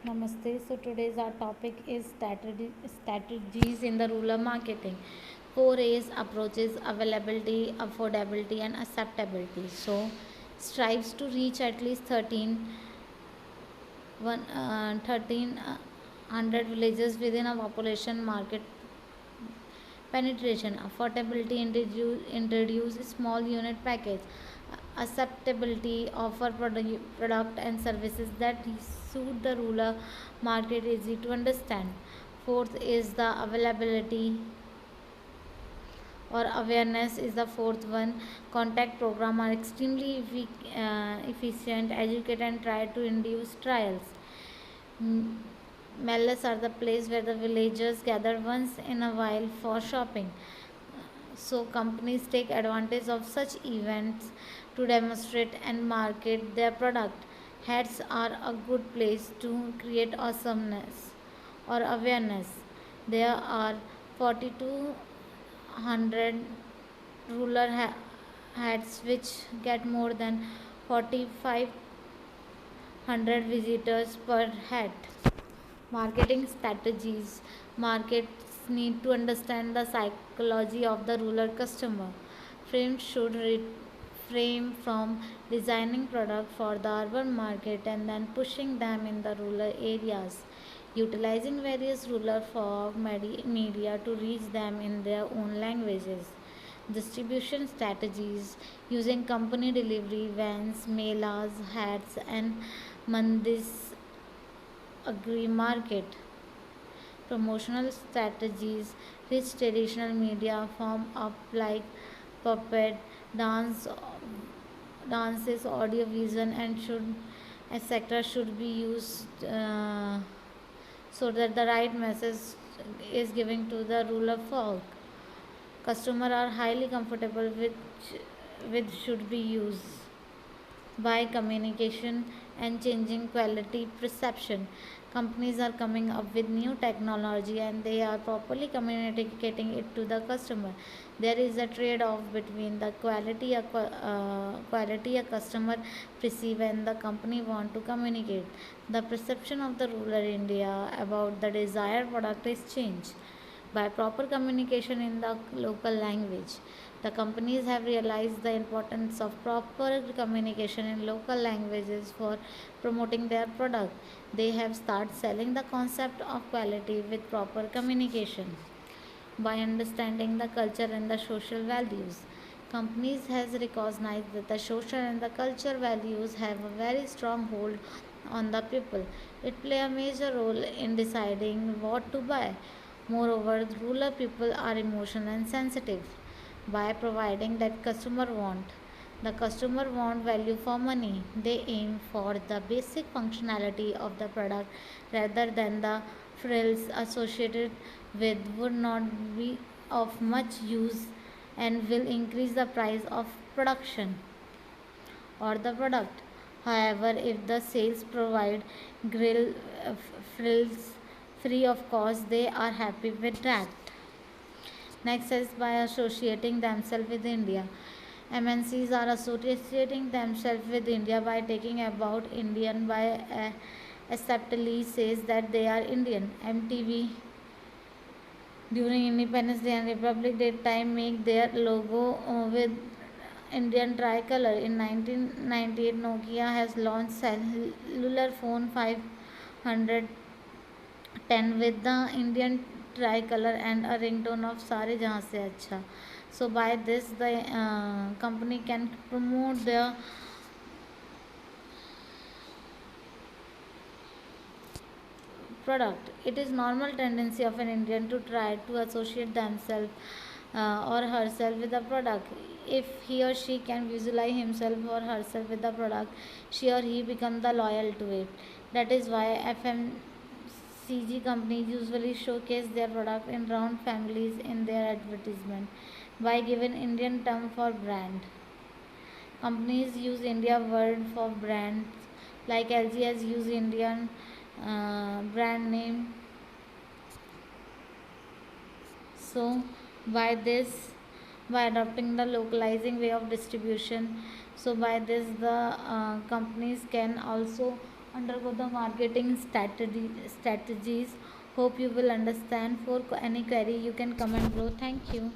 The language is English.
Namaste. So today's our topic is strategies in the rural marketing. Four A's approaches availability, affordability, and acceptability. So strives to reach at least 1300 villages within a population market penetration. Affordability introduce small unit package. Acceptability offer product and services that suit the rural market easy to understand. Fourth is the availability or awareness is the fourth one. Contact program are extremely efficient, educate and try to induce trials. M- Mellas are the place where the villagers gather once in a while for shopping. So companies take advantage of such events to demonstrate and market their product. Hats are a good place to create awesomeness or awareness. There are 4200 ruler hats which get more than 4500 visitors per hat. Marketing strategies. Markets need to understand the psychology of the rural customer. Firms should refrain from designing product for the urban market and then pushing them in the rural areas. Utilizing various rural folk media to reach them in their own languages. Distribution strategies using company delivery vans, melas, hats, and mandis agree market. Promotional strategies which traditional media form up like puppet, dance, dances, audio vision, and should etc. should be used so that the right message is given to the rural folk. Customers are highly comfortable with should be used by communication and changing quality perception. Companies are coming up with new technology and they are properly communicating it to the customer. There is a trade off between the quality a customer perceive and the company want to communicate. The perception of the rural India about the desired product is changed by proper communication in the local language. The companies have realized the importance of proper communication in local languages for promoting their product. They have started selling the concept of quality with proper communication by understanding the culture and the social values. Companies has recognized that the social and the culture values have a very strong hold on the people. It play a major role in deciding what to buy. Moreover, rural people are emotional and sensitive. By providing that customer want, the customer want value for money. They aim for the basic functionality of the product rather than the frills associated with would not be of much use and will increase the price of production or the product. However, if the sales provide grill frills free of cost, they are happy with that. Next is by associating themselves with India. MNCs are associating themselves with India by taking about Indian by acceptly says that they are Indian. MTV during Independence Day and Republic Day time make their logo with Indian tricolor. In 1998, Nokia has launched cellular phone 510 with the Indian tricolor and a ringtone of Sare Jahan Se Acha. So by this, the company can promote their product. It is normal tendency of an Indian to try to associate themselves or herself with the product. If he or she can visualize himself or herself with the product, she or he become the loyal to it. That is why FMCG companies usually showcase their product in round families in their advertisement by giving Indian term for brand. Companies use India word for brands like LG has used Indian brand name. So by this, by adopting the localizing way of distribution, so by this the companies can also undergo the marketing strategies. Hope you will understand. For any query, you can comment below. Thank you.